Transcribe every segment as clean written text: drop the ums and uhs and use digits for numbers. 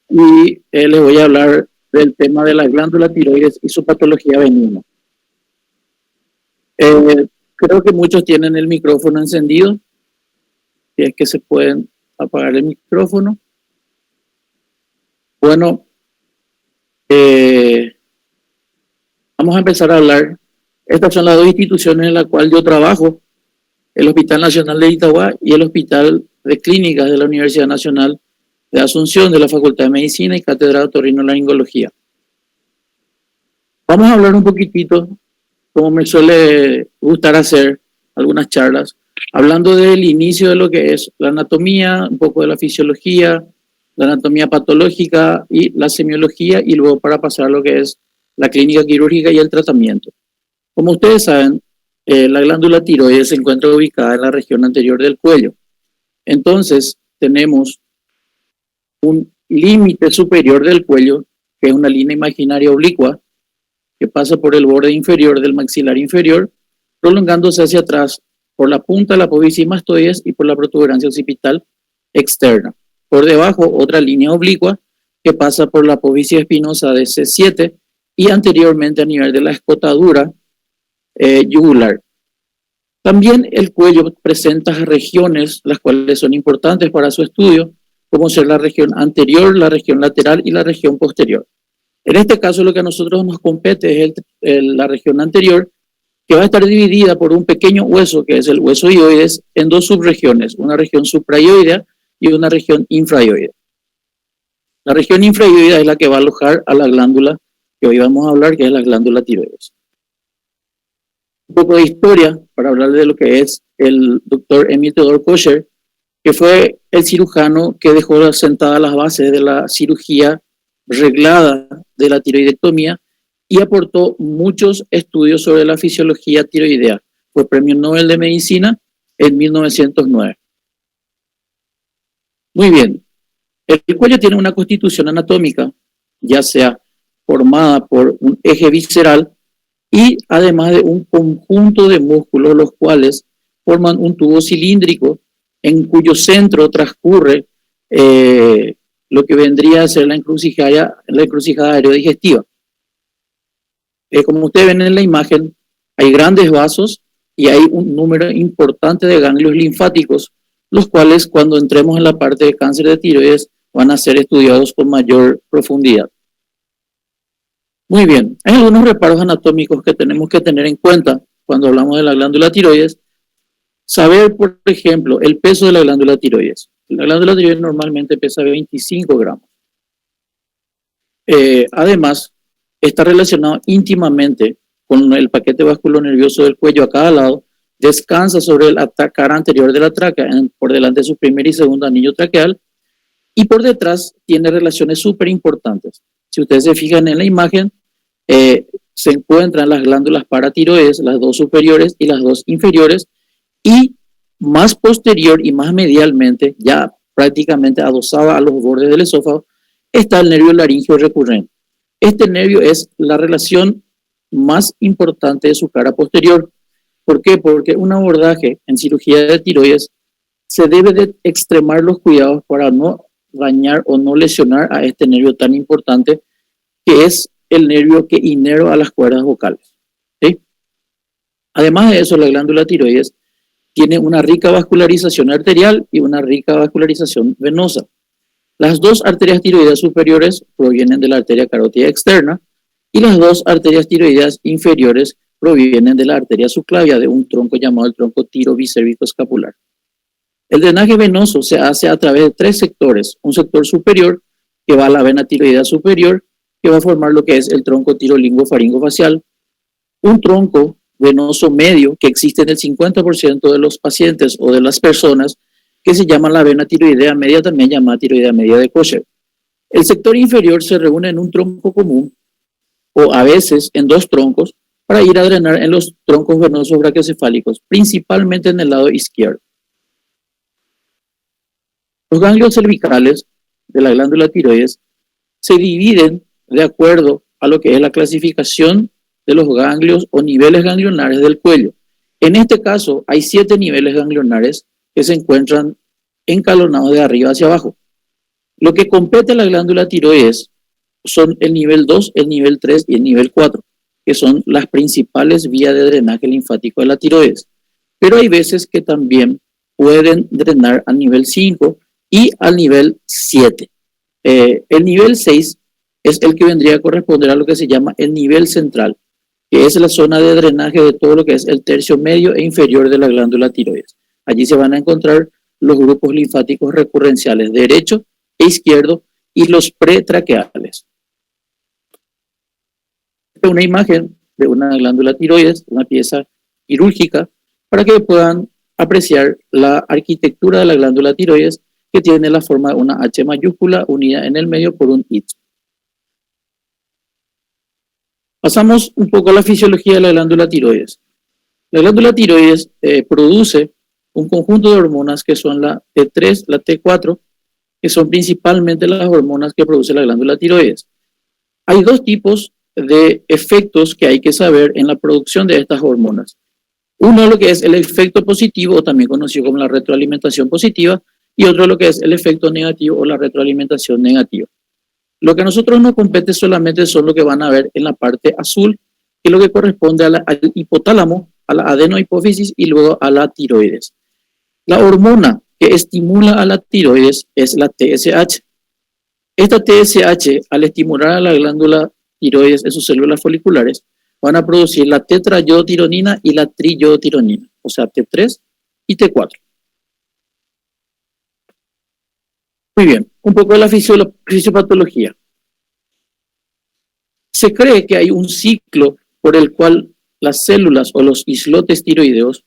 y les voy a hablar del tema de la glándula tiroides y su patología benigna. Creo que muchos tienen el micrófono encendido, si es que se pueden apagar el micrófono. Bueno, vamos a empezar a hablar. Estas son las dos instituciones en las cuales yo trabajo, el Hospital Nacional de Itagua y el Hospital de Clínicas de la Universidad Nacional de Asunción, de la Facultad de Medicina y Cátedra de Otorrinolaringología. Vamos a hablar un poquitito, como me suele gustar hacer algunas charlas, hablando del inicio de lo que es la anatomía, un poco de la fisiología, la anatomía patológica y la semiología, y luego para pasar a lo que es la clínica quirúrgica y el tratamiento. Como ustedes saben, la glándula tiroides se encuentra ubicada en la región anterior del cuello. Entonces, tenemos un límite superior del cuello, que es una línea imaginaria oblicua, que pasa por el borde inferior del maxilar inferior, prolongándose hacia atrás por la punta de la apófisis mastoides y por la protuberancia occipital externa. Por debajo, otra línea oblicua que pasa por la apófisis espinosa de C7 y anteriormente a nivel de la escotadura yugular. También el cuello presenta regiones, las cuales son importantes para su estudio, como ser la región anterior, la región lateral y la región posterior. En este caso, lo que a nosotros nos compete es la región anterior, que va a estar dividida por un pequeño hueso, que es el hueso ioides, en dos subregiones, una región supraioidea y una región infraioidea. La región infraioidea es la que va a alojar a la glándula que hoy vamos a hablar, que es la glándula tiroides. Un poco de historia para hablar de lo que es el doctor Emil Theodor Kocher, que fue el cirujano que dejó sentadas las bases de la cirugía reglada de la tiroidectomía y aportó muchos estudios sobre la fisiología tiroidea. Fue premio Nobel de Medicina en 1909. Muy bien, el cuello tiene una constitución anatómica, ya sea formada por un eje visceral y además de un conjunto de músculos, los cuales forman un tubo cilíndrico en cuyo centro transcurre lo que vendría a ser la encrucijada aerodigestiva. Como ustedes ven en la imagen, hay grandes vasos y hay un número importante de ganglios linfáticos, los cuales cuando entremos en la parte de cáncer de tiroides van a ser estudiados con mayor profundidad. Muy bien, hay algunos reparos anatómicos que tenemos que tener en cuenta cuando hablamos de la glándula tiroides. Saber, por ejemplo, el peso de la glándula tiroides. La glándula tiroides normalmente pesa 25 gramos. Además, está relacionado íntimamente con el paquete vasculonervioso del cuello a cada lado, descansa sobre la cara anterior de la tráquea, por delante de su primer y segundo anillo traqueal, y por detrás tiene relaciones súper importantes. Si ustedes se fijan en la imagen, se encuentran las glándulas paratiroides, las dos superiores y las dos inferiores, y más posterior y más medialmente, ya prácticamente adosada a los bordes del esófago, está el nervio laríngeo recurrente. Este nervio es la relación más importante de su cara posterior. ¿Por qué? Porque un abordaje en cirugía de tiroides se debe de extremar los cuidados para no dañar o no lesionar a este nervio tan importante, que es el nervio que inerva a las cuerdas vocales. ¿Sí? Además de eso, la glándula tiroides tiene una rica vascularización arterial y una rica vascularización venosa. Las dos arterias tiroideas superiores provienen de la arteria carótida externa y las dos arterias tiroideas inferiores provienen de la arteria subclavia, de un tronco llamado el tronco tiro-bicérvico-escapular. El drenaje venoso se hace a través de tres sectores. Un sector superior que va a la vena tiroidea superior, que va a formar lo que es el tronco tirolingo-faringo-facial. Un tronco venoso medio que existe en el 50% de los pacientes o de las personas, que se llama la vena tiroidea media, también llamada tiroidea media de Kocher. El sector inferior se reúne en un tronco común o a veces en dos troncos para ir a drenar en los troncos venosos brachiocefálicos, principalmente en el lado izquierdo. Los ganglios cervicales de la glándula tiroides se dividen de acuerdo a lo que es la clasificación de los ganglios o niveles ganglionares del cuello. En este caso, hay 7 niveles ganglionares que se encuentran encalonados de arriba hacia abajo. Lo que compete a la glándula tiroides son el nivel 2, el nivel 3 y el nivel 4, que son las principales vías de drenaje linfático de la tiroides. Pero hay veces que también pueden drenar al nivel 5 y al nivel 7. El nivel 6 es el que vendría a corresponder a lo que se llama el nivel central, que es la zona de drenaje de todo lo que es el tercio medio e inferior de la glándula tiroides. Allí se van a encontrar los grupos linfáticos recurrenciales derecho e izquierdo y los pretraqueales. Esta es una imagen de una glándula tiroides, una pieza quirúrgica, para que puedan apreciar la arquitectura de la glándula tiroides, que tiene la forma de una H mayúscula unida en el medio por un istmo. Pasamos un poco a la fisiología de la glándula tiroides. La glándula tiroides produce un conjunto de hormonas que son la T3, la T4, que son principalmente las hormonas que produce la glándula tiroides. Hay dos tipos de efectos que hay que saber en la producción de estas hormonas. Uno lo que es el efecto positivo, o también conocido como la retroalimentación positiva, y otro lo que es el efecto negativo o la retroalimentación negativa. Lo que a nosotros nos compete solamente son lo que van a ver en la parte azul, que es lo que corresponde al hipotálamo, a la adenohipófisis y luego a la tiroides. La hormona que estimula a la tiroides es la TSH. Esta TSH, al estimular a la glándula tiroides en sus células foliculares, van a producir la tetrayodotironina y la triyodotironina, o sea, T3 y T4. Muy bien, un poco de la fisiopatología. Se cree que hay un ciclo por el cual las células o los islotes tiroideos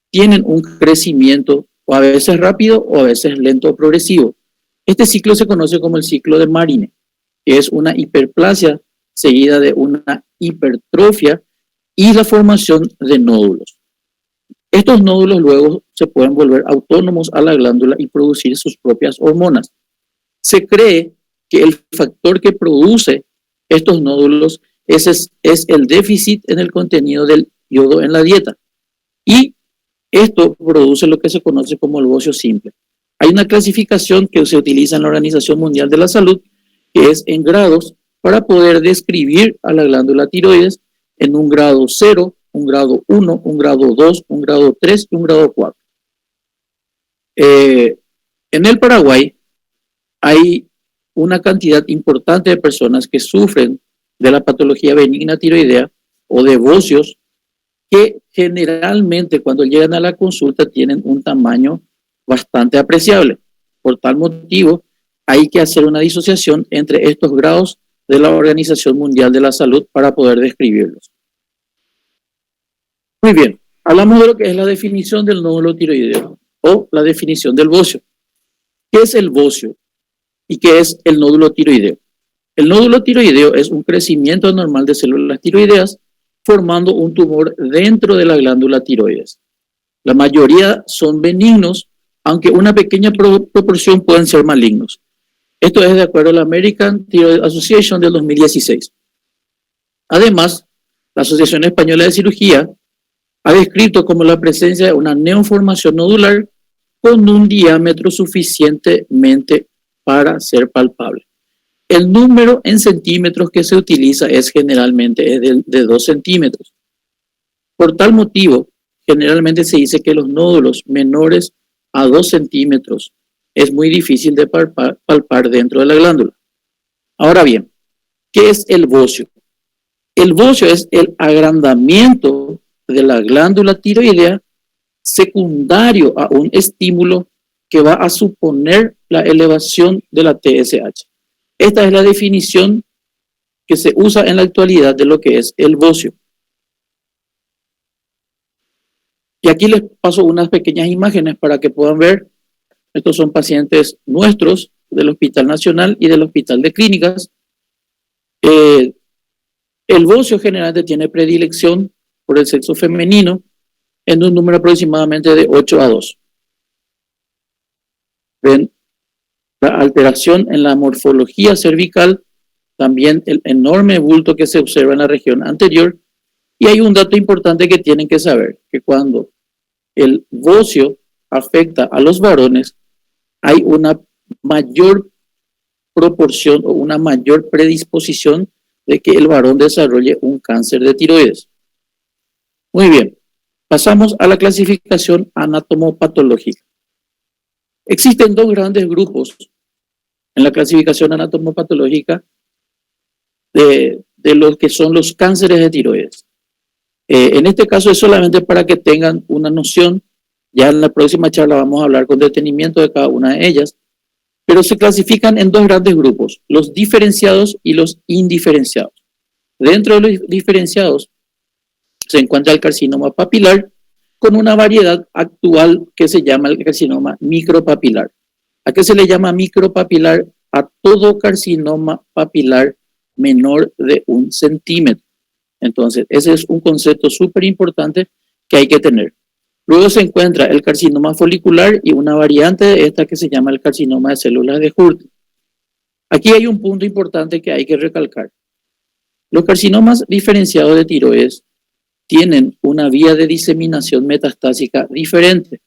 tienen un crecimiento o a veces rápido o a veces lento o progresivo. Este ciclo se conoce como el ciclo de Marine, que es una hiperplasia seguida de una hipertrofia y la formación de nódulos. Estos nódulos luego se pueden volver autónomos a la glándula y producir sus propias hormonas. Se cree que el factor que produce estos nódulos es el déficit en el contenido del yodo en la dieta. Y esto produce lo que se conoce como el bocio simple. Hay una clasificación que se utiliza en la Organización Mundial de la Salud, que es en grados, para poder describir a la glándula tiroides en un grado 0, un grado 1, un grado 2, un grado 3 y un grado 4. En el Paraguay hay una cantidad importante de personas que sufren de la patología benigna tiroidea o de bocios, que generalmente cuando llegan a la consulta tienen un tamaño bastante apreciable. Por tal motivo, hay que hacer una disociación entre estos grados de la Organización Mundial de la Salud para poder describirlos. Muy bien, hablamos de lo que es la definición del nódulo tiroideo o la definición del bocio. ¿Qué es el bocio y qué es el nódulo tiroideo? El nódulo tiroideo es un crecimiento anormal de células tiroideas formando un tumor dentro de la glándula tiroides. La mayoría son benignos, aunque una pequeña proporción pueden ser malignos. Esto es de acuerdo a la American Thyroid Association del 2016. Además, la Asociación Española de Cirugía ha descrito como la presencia de una neoformación nodular con un diámetro suficientemente para ser palpable. El número en centímetros que se utiliza es generalmente de 2 centímetros. Por tal motivo, generalmente se dice que los nódulos menores a 2 centímetros es muy difícil de palpar dentro de la glándula. Ahora bien, ¿qué es el bocio? El bocio es el agrandamiento de la glándula tiroidea secundario a un estímulo que va a suponer la elevación de la TSH. Esta es la definición que se usa en la actualidad de lo que es el bocio. Y aquí les paso unas pequeñas imágenes para que puedan ver. Estos son pacientes nuestros del Hospital Nacional y del Hospital de Clínicas. El bocio generalmente tiene predilección por el sexo femenino en un número aproximadamente de 8 a 2. Ven la alteración en la morfología cervical, también el enorme bulto que se observa en la región anterior. Y hay un dato importante que tienen que saber, que cuando el bocio afecta a los varones, hay una mayor proporción o una mayor predisposición de que el varón desarrolle un cáncer de tiroides. Muy bien, pasamos a la clasificación anatomopatológica. Existen dos grandes grupos en la clasificación anatomopatológica de lo que son los cánceres de tiroides. En este caso es solamente para que tengan una noción. Ya en la próxima charla vamos a hablar con detenimiento de cada una de ellas, pero se clasifican en dos grandes grupos, los diferenciados y los indiferenciados. Dentro de los diferenciados se encuentra el carcinoma papilar con una variedad actual que se llama el carcinoma micropapilar. ¿A qué se le llama micropapilar? A todo carcinoma papilar menor de 1 centímetro. Entonces, ese es un concepto súper importante que hay que tener. Luego se encuentra el carcinoma folicular y una variante de esta que se llama el carcinoma de células de Hurth. Aquí hay un punto importante que hay que recalcar. Los carcinomas diferenciados de tiroides tienen una vía de diseminación metastásica diferente.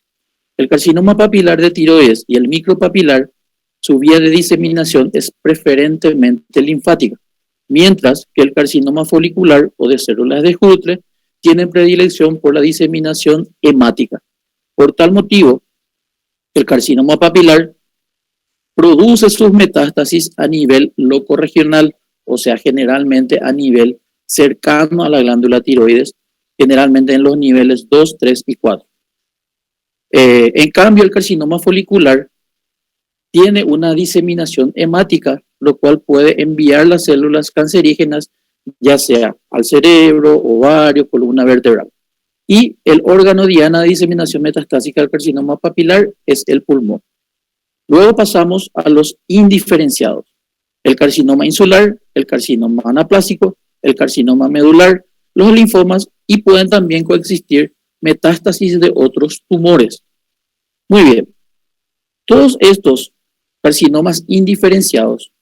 El carcinoma papilar de tiroides y el micropapilar, su vía de diseminación es preferentemente linfática, mientras que el carcinoma folicular o de células de Hurth tiene predilección por la diseminación hemática. Por tal motivo, el carcinoma papilar produce sus metástasis a nivel locorregional, o sea, generalmente a nivel cercano a la glándula tiroides, generalmente en los niveles 2, 3 y 4. En cambio, el carcinoma folicular tiene una diseminación hemática, lo cual puede enviar las células cancerígenas, ya sea al cerebro, ovario, columna vertebral. Y el órgano diana de diseminación metastásica del carcinoma papilar es el pulmón. Luego pasamos a los indiferenciados. El carcinoma insular, el carcinoma anaplásico, el carcinoma medular, los linfomas y pueden también coexistir metástasis de otros tumores. Muy bien. Todos estos carcinomas indiferenciados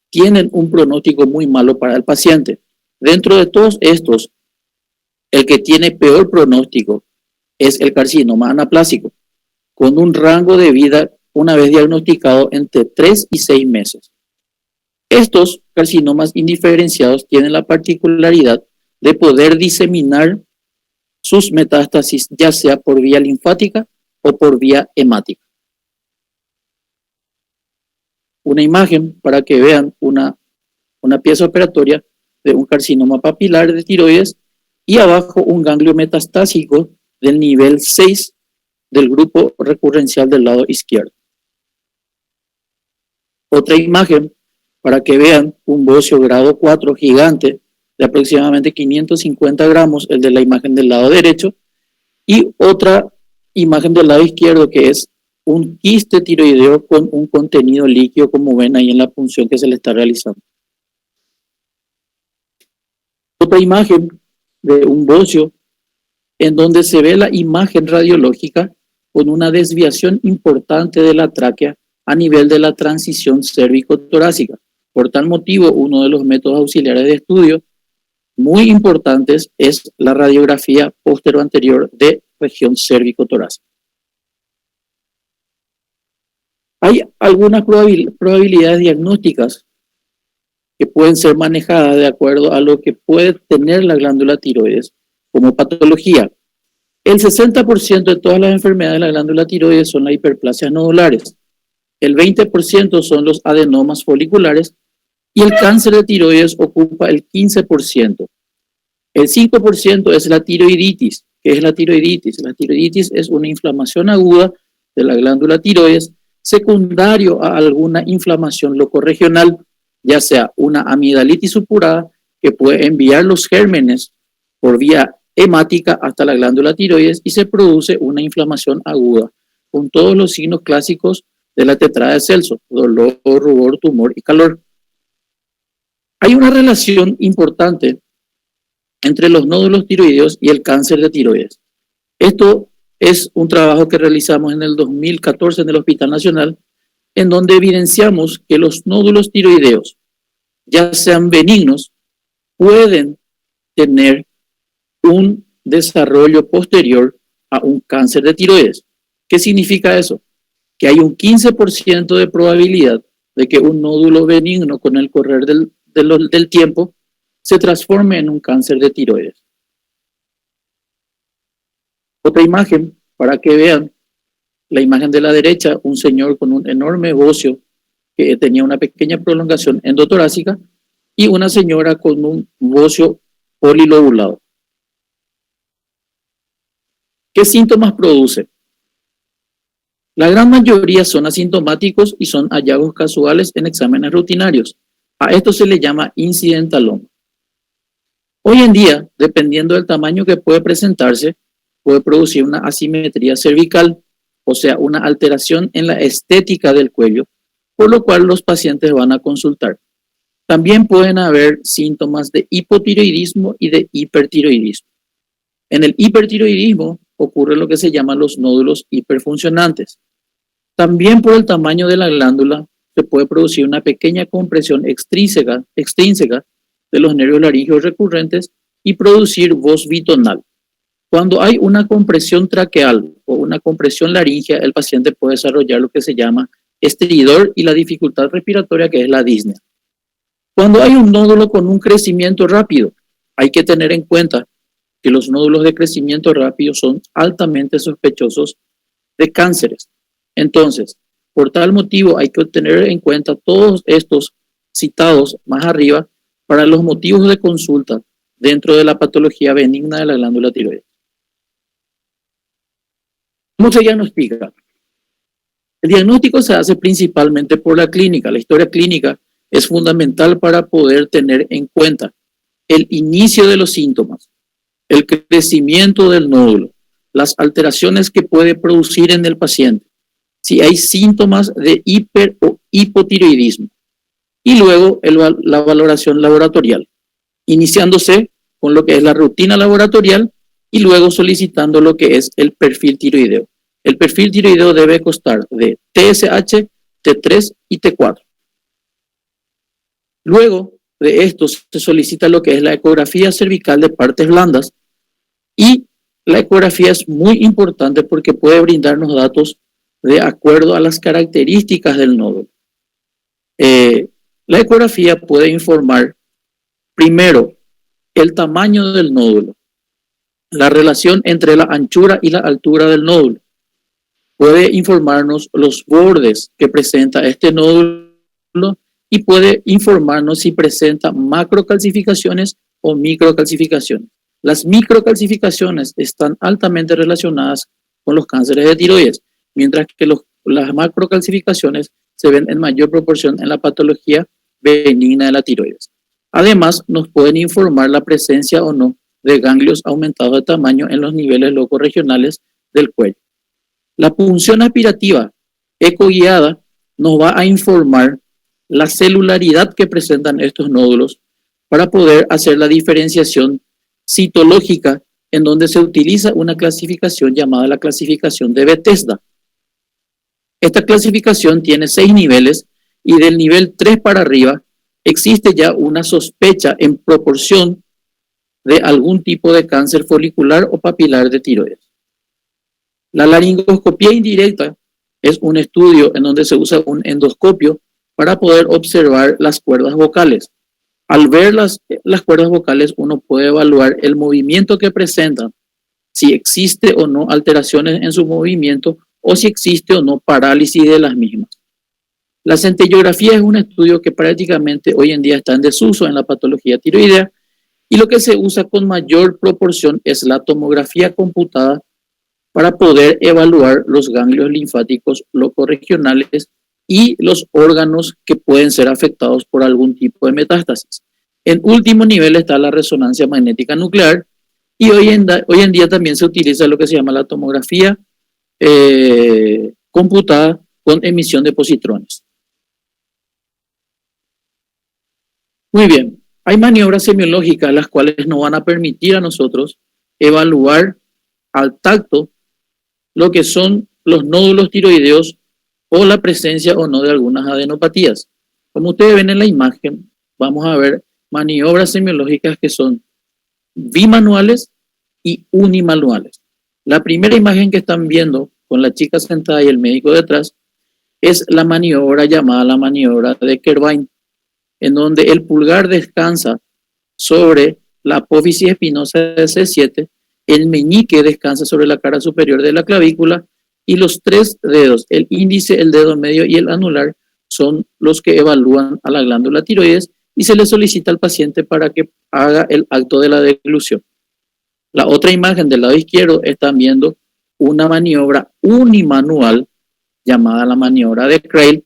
tienen un pronóstico muy malo para el paciente. Dentro de todos estos, el que tiene peor pronóstico es el carcinoma anaplásico, con un rango de vida una vez diagnosticado entre 3 y 6 meses. Estos carcinomas indiferenciados tienen la particularidad de poder diseminar sus metástasis ya sea por vía linfática o por vía hemática. Una imagen para que vean una pieza operatoria de un carcinoma papilar de tiroides y abajo un ganglio metastásico del nivel 6 del grupo recurrencial del lado izquierdo. Otra imagen para que vean un bocio grado 4 gigante de aproximadamente 550 gramos, el de la imagen del lado derecho, y otra imagen del lado izquierdo que es un quiste tiroideo con un contenido líquido, como ven ahí en la punción que se le está realizando. Otra imagen de un bocio en donde se ve la imagen radiológica con una desviación importante de la tráquea a nivel de la transición cérvico-torácica. Por tal motivo, uno de los métodos auxiliares de estudio muy importantes es la radiografía postero-anterior de región cérvico-torácica. Hay algunas probabilidades diagnósticas que pueden ser manejadas de acuerdo a lo que puede tener la glándula tiroides como patología. El 60% de todas las enfermedades de la glándula tiroides son las hiperplasias nodulares. El 20% son los adenomas foliculares y el cáncer de tiroides ocupa el 15%. El 5% es la tiroiditis. ¿Qué es la tiroiditis? La tiroiditis es una inflamación aguda de la glándula tiroides secundario a alguna inflamación locorregional, ya sea una amigdalitis supurada que puede enviar los gérmenes por vía hemática hasta la glándula tiroides y se produce una inflamación aguda con todos los signos clásicos de la tetrada de Celso: dolor, rubor, tumor y calor. Hay una relación importante entre los nódulos tiroideos y el cáncer de tiroides. Esto es un trabajo que realizamos en el 2014 en el Hospital Nacional, en donde evidenciamos que los nódulos tiroideos, ya sean benignos, pueden tener un desarrollo posterior a un cáncer de tiroides. ¿Qué significa eso? Que hay un 15% de probabilidad de que un nódulo benigno con el correr del tiempo se transforme en un cáncer de tiroides. Otra imagen para que vean, la imagen de la derecha, un señor con un enorme bocio que tenía una pequeña prolongación endotorácica y una señora con un bocio polilobulado. ¿Qué síntomas produce? La gran mayoría son asintomáticos y son hallazgos casuales en exámenes rutinarios. A esto se le llama incidentaloma. Hoy en día, dependiendo del tamaño que puede presentarse, puede producir una asimetría cervical, o sea, una alteración en la estética del cuello, por lo cual los pacientes van a consultar. También pueden haber síntomas de hipotiroidismo y de hipertiroidismo. En el hipertiroidismo ocurre lo que se llaman los nódulos hiperfuncionantes. También por el tamaño de la glándula se puede producir una pequeña compresión extrínseca de los nervios laringeos recurrentes y producir voz bitonal. Cuando hay una compresión traqueal o una compresión laríngea, el paciente puede desarrollar lo que se llama estridor y la dificultad respiratoria, que es la disnea. Cuando hay un nódulo con un crecimiento rápido, hay que tener en cuenta que los nódulos de crecimiento rápido son altamente sospechosos de cánceres. Entonces, por tal motivo hay que tener en cuenta todos estos citados más arriba para los motivos de consulta dentro de la patología benigna de la glándula tiroides. ¿Cómo se diagnostica? El diagnóstico se hace principalmente por la clínica. La historia clínica es fundamental para poder tener en cuenta el inicio de los síntomas, el crecimiento del nódulo, las alteraciones que puede producir en el paciente, si hay síntomas de hiper o hipotiroidismo, y luego la valoración laboratorial, iniciándose con lo que es la rutina laboratorial y luego solicitando lo que es el perfil tiroideo. El perfil tiroideo debe constar de TSH, T3 y T4. Luego de esto se solicita lo que es la ecografía cervical de partes blandas, y la ecografía es muy importante porque puede brindarnos datos de acuerdo a las características del nódulo. La ecografía puede informar primero el tamaño del nódulo, la relación entre la anchura y la altura del nódulo. Puede informarnos los bordes que presenta este nódulo y puede informarnos si presenta macrocalcificaciones o microcalcificaciones. Las microcalcificaciones están altamente relacionadas con los cánceres de tiroides, mientras que las macrocalcificaciones se ven en mayor proporción en la patología benigna de la tiroides. Además, nos pueden informar la presencia o no de ganglios aumentados de tamaño en los niveles locorregionales del cuello. La punción aspirativa ecoguiada nos va a informar la celularidad que presentan estos nódulos para poder hacer la diferenciación citológica, en donde se utiliza una clasificación llamada la clasificación de Bethesda. Esta clasificación tiene 6 niveles y del nivel 3 para arriba existe ya una sospecha en proporción de algún tipo de cáncer folicular o papilar de tiroides. La laringoscopía indirecta es un estudio en donde se usa un endoscopio para poder observar las cuerdas vocales. Al ver las cuerdas vocales, uno puede evaluar el movimiento que presentan, si existe o no alteraciones en su movimiento o si existe o no parálisis de las mismas. La centellografía es un estudio que prácticamente hoy en día está en desuso en la patología tiroidea, y lo que se usa con mayor proporción es la tomografía computada para poder evaluar los ganglios linfáticos locorregionales y los órganos que pueden ser afectados por algún tipo de metástasis. En último nivel está la resonancia magnética nuclear, y hoy en día también se utiliza lo que se llama la tomografía computada con emisión de positrones. Muy bien, hay maniobras semiológicas las cuales nos van a permitir a nosotros evaluar al tacto lo que son los nódulos tiroideos o la presencia o no de algunas adenopatías. Como ustedes ven en la imagen, vamos a ver maniobras semiológicas que son bimanuales y unimanuales. La primera imagen que están viendo con la chica sentada y el médico detrás es la maniobra llamada la maniobra de Kervain, en donde el pulgar descansa sobre la apófisis espinosa de C7, el meñique descansa sobre la cara superior de la clavícula y los tres dedos, el índice, el dedo medio y el anular, son los que evalúan a la glándula tiroides y se le solicita al paciente para que haga el acto de la deglución. La otra imagen del lado izquierdo están viendo una maniobra unimanual llamada la maniobra de Crail,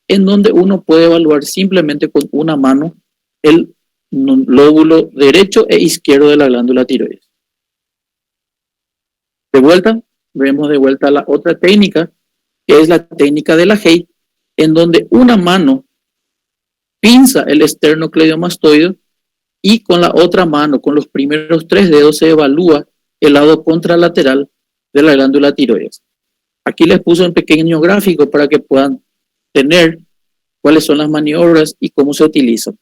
en donde uno puede evaluar simplemente con una mano el lóbulo derecho e izquierdo de la glándula tiroides. De vuelta, vemos de vuelta la otra técnica, que es la técnica de la Hay, en donde una mano pinza el esternocleidomastoide y con la otra mano, con los primeros tres dedos, se evalúa el lado contralateral de la glándula tiroides. Aquí les puse un pequeño gráfico para que puedan tener cuáles son las maniobras y cómo se utilizan.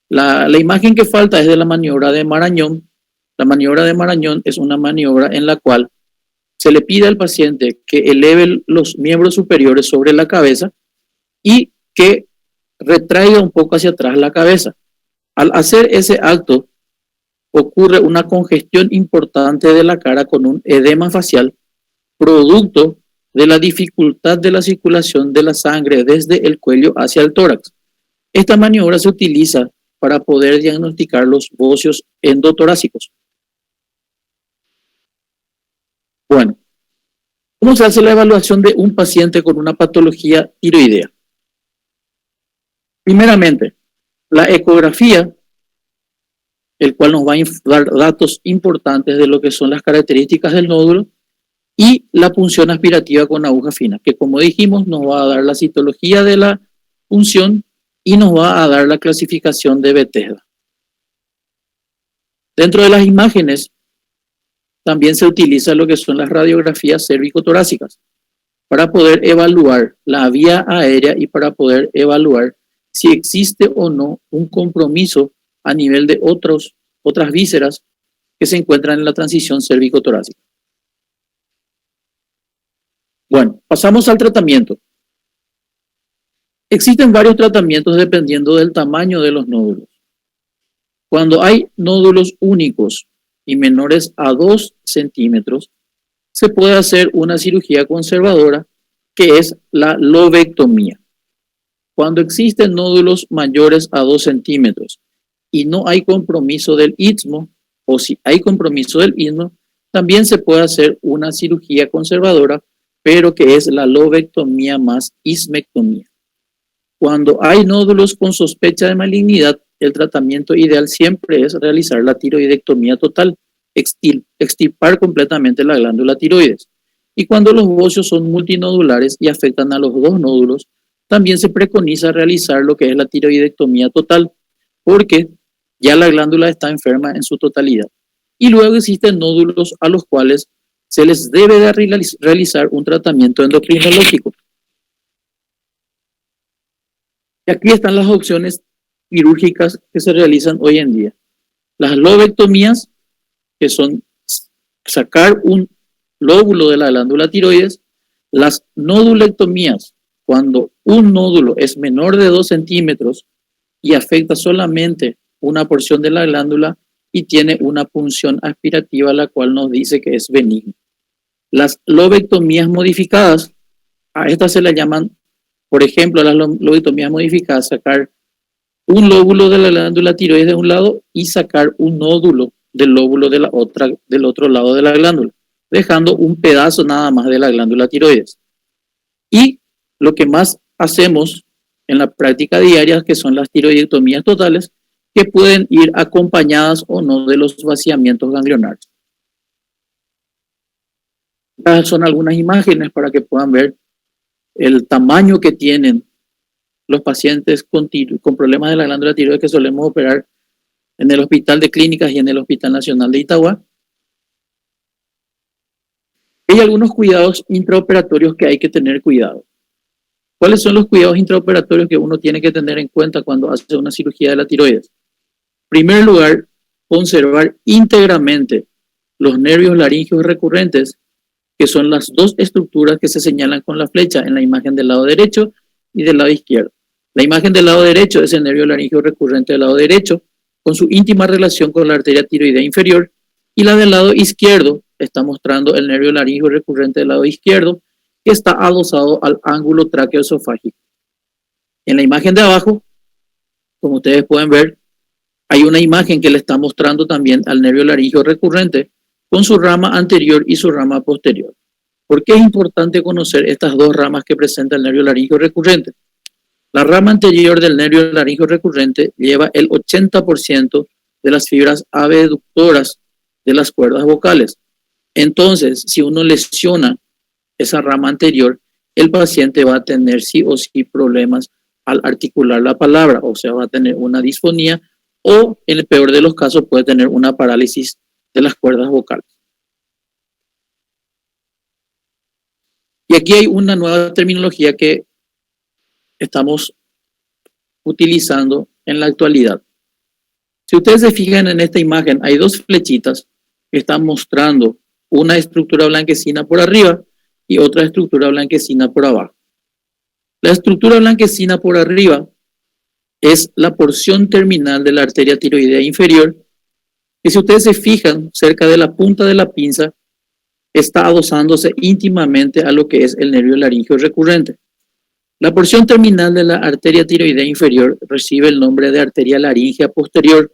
La imagen que falta es de la maniobra de Marañón. La maniobra de Marañón es una maniobra en la cual se le pide al paciente que eleve los miembros superiores sobre la cabeza y que retraiga un poco hacia atrás la cabeza. Al hacer ese acto, ocurre una congestión importante de la cara con un edema facial, producto de la dificultad de la circulación de la sangre desde el cuello hacia el tórax. Esta maniobra se utiliza para poder diagnosticar los bocios endotorácicos. Bueno, ¿cómo se hace la evaluación de un paciente con una patología tiroidea? Primeramente, la ecografía, el cual nos va a dar datos importantes de lo que son las características del nódulo, y la punción aspirativa con aguja fina, que como dijimos nos va a dar la citología de la punción y nos va a dar la clasificación de Bethesda. Dentro de las imágenes también se utiliza lo que son las radiografías cérvico-torácicas para poder evaluar la vía aérea y para poder evaluar si existe o no un compromiso a nivel de otras vísceras que se encuentran en la transición cérvico-torácica. Bueno, pasamos al tratamiento. Existen varios tratamientos dependiendo del tamaño de los nódulos. Cuando hay nódulos únicos y menores a 2 centímetros, se puede hacer una cirugía conservadora que es la lobectomía. Cuando existen nódulos mayores a 2 centímetros y no hay compromiso del istmo, o si hay compromiso del istmo, también se puede hacer una cirugía conservadora, pero que es la lobectomía más ismectomía. Cuando hay nódulos con sospecha de malignidad, el tratamiento ideal siempre es realizar la tiroidectomía total, extirpar completamente la glándula tiroides. Y cuando los bocios son multinodulares y afectan a los dos nódulos, también se preconiza realizar lo que es la tiroidectomía total, porque ya la glándula está enferma en su totalidad. Y luego existen nódulos a los cuales se les debe de realizar un tratamiento endocrinológico. Y aquí están las opciones quirúrgicas que se realizan hoy en día. Las lobectomías, que son sacar un lóbulo de la glándula tiroides. Las nodulectomías, cuando un nódulo es menor de 2 centímetros y afecta solamente una porción de la glándula y tiene una punción aspirativa, la cual nos dice que es benigno. Las lobectomías modificadas, a estas se las llaman, por ejemplo, las lobectomías modificadas, sacar un lóbulo de la glándula tiroides de un lado y sacar un nódulo del lóbulo de del otro lado de la glándula, dejando un pedazo nada más de la glándula tiroides. Y lo que más hacemos en la práctica diaria, que son las tiroidectomías totales, que pueden ir acompañadas o no de los vaciamientos ganglionarios. Estas son algunas imágenes para que puedan ver el tamaño que tienen los pacientes con problemas de la glándula tiroides que solemos operar en el Hospital de Clínicas y en el Hospital Nacional de Itagua. Hay algunos cuidados intraoperatorios que hay que tener cuidado. ¿Cuáles son los cuidados intraoperatorios que uno tiene que tener en cuenta cuando hace una cirugía de la tiroides? En primer lugar, conservar íntegramente los nervios laringeos recurrentes que son las dos estructuras que se señalan con la flecha en la imagen del lado derecho y del lado izquierdo. La imagen del lado derecho es el nervio laríngeo recurrente del lado derecho, con su íntima relación con la arteria tiroidea inferior, y la del lado izquierdo está mostrando el nervio laríngeo recurrente del lado izquierdo, que está adosado al ángulo tráqueo-esofágico. En la imagen de abajo, como ustedes pueden ver, hay una imagen que le está mostrando también al nervio laríngeo recurrente con su rama anterior y su rama posterior. ¿Por qué es importante conocer estas dos ramas que presenta el nervio laríngeo recurrente? La rama anterior del nervio laríngeo recurrente lleva el 80% de las fibras abductoras de las cuerdas vocales. Entonces, si uno lesiona esa rama anterior, el paciente va a tener sí o sí problemas al articular la palabra, o sea, va a tener una disfonía o, en el peor de los casos, puede tener una parálisis de las cuerdas vocales. Y aquí hay una nueva terminología que estamos utilizando en la actualidad. Si ustedes se fijan en esta imagen, hay dos flechitas que están mostrando una estructura blanquecina por arriba y otra estructura blanquecina por abajo. La estructura blanquecina por arriba es la porción terminal de la arteria tiroidea inferior, que si ustedes se fijan cerca de la punta de la pinza, está adosándose íntimamente a lo que es el nervio laríngeo recurrente. La porción terminal de la arteria tiroidea inferior recibe el nombre de arteria laríngea posterior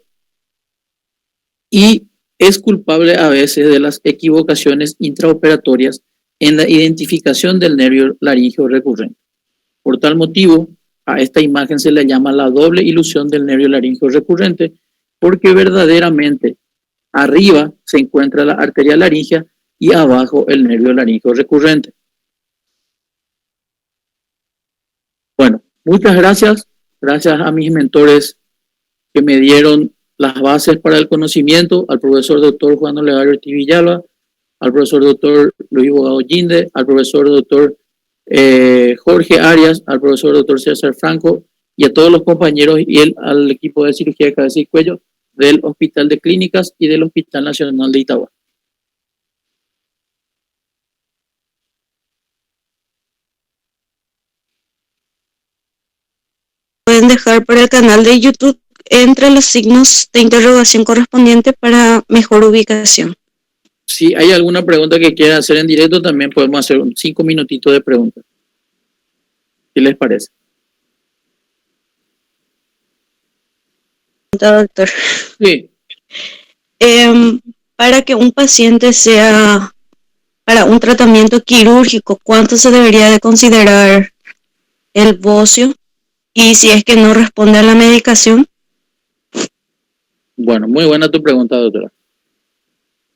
y es culpable a veces de las equivocaciones intraoperatorias en la identificación del nervio laríngeo recurrente. Por tal motivo, a esta imagen se le llama la doble ilusión del nervio laríngeo recurrente, porque verdaderamente arriba se encuentra la arteria laríngea y abajo el nervio laríngeo recurrente. Bueno, muchas gracias. Gracias a mis mentores que me dieron las bases para el conocimiento, al profesor doctor Juan Olegario Ortiz Villalba, al profesor doctor Luis Bogado Yinde, al profesor doctor Jorge Arias, al profesor doctor César Franco y a todos los compañeros y al equipo de cirugía de cabeza y cuello del Hospital de Clínicas y del Hospital Nacional de Itagua. Pueden dejar para el canal de YouTube entre los signos de interrogación correspondientes para mejor ubicación. Si hay alguna pregunta que quieran hacer en directo, también podemos hacer 5 minutitos de preguntas. ¿Qué les parece? Doctor. Sí. Para que un paciente sea para un tratamiento quirúrgico, ¿cuánto se debería de considerar el bocio? Y si es que no responde a la medicación. Bueno, muy buena tu pregunta, doctora.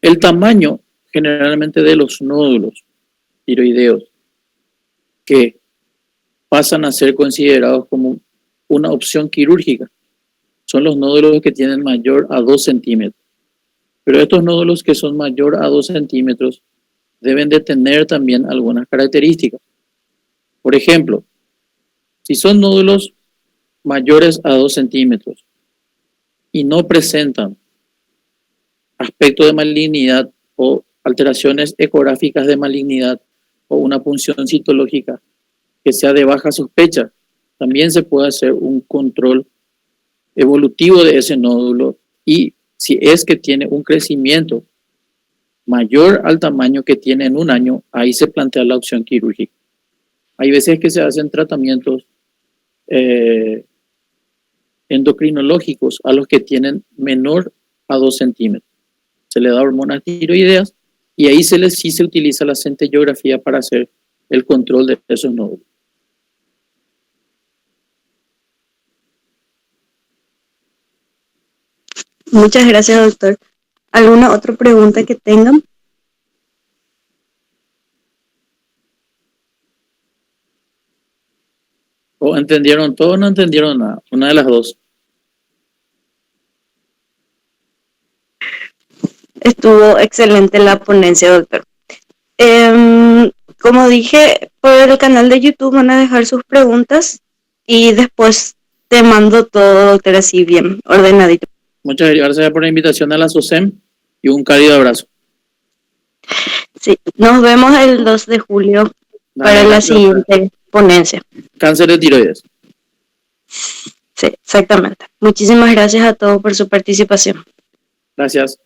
El tamaño generalmente de los nódulos tiroideos que pasan a ser considerados como una opción quirúrgica son los nódulos que tienen mayor a 2 centímetros. Pero estos nódulos que son mayor a 2 centímetros deben de tener también algunas características. Por ejemplo, si son nódulos mayores a 2 centímetros y no presentan aspecto de malignidad o alteraciones ecográficas de malignidad o una punción citológica que sea de baja sospecha, también se puede hacer un control evolutivo de ese nódulo y si es que tiene un crecimiento mayor al tamaño que tiene en un año, ahí se plantea la opción quirúrgica. Hay veces que se hacen tratamientos endocrinológicos a los que tienen menor a 2 centímetros. Se le da hormonas tiroideas y ahí sí se utiliza la centellografía para hacer el control de esos nódulos. Muchas gracias, doctor. ¿Alguna otra pregunta que tengan? ¿O entendieron todo o no entendieron nada? Una de las dos. Estuvo excelente la ponencia, doctor. Como dije, por el canal de YouTube van a dejar sus preguntas y después te mando todo, doctor, así bien ordenadito. Muchas gracias por la invitación a la SOSEM y un cálido abrazo. Sí, nos vemos el 2 de julio para Dale, la gracias. siguiente ponencia. Cáncer de tiroides. Sí, exactamente. Muchísimas gracias a todos por su participación. Gracias.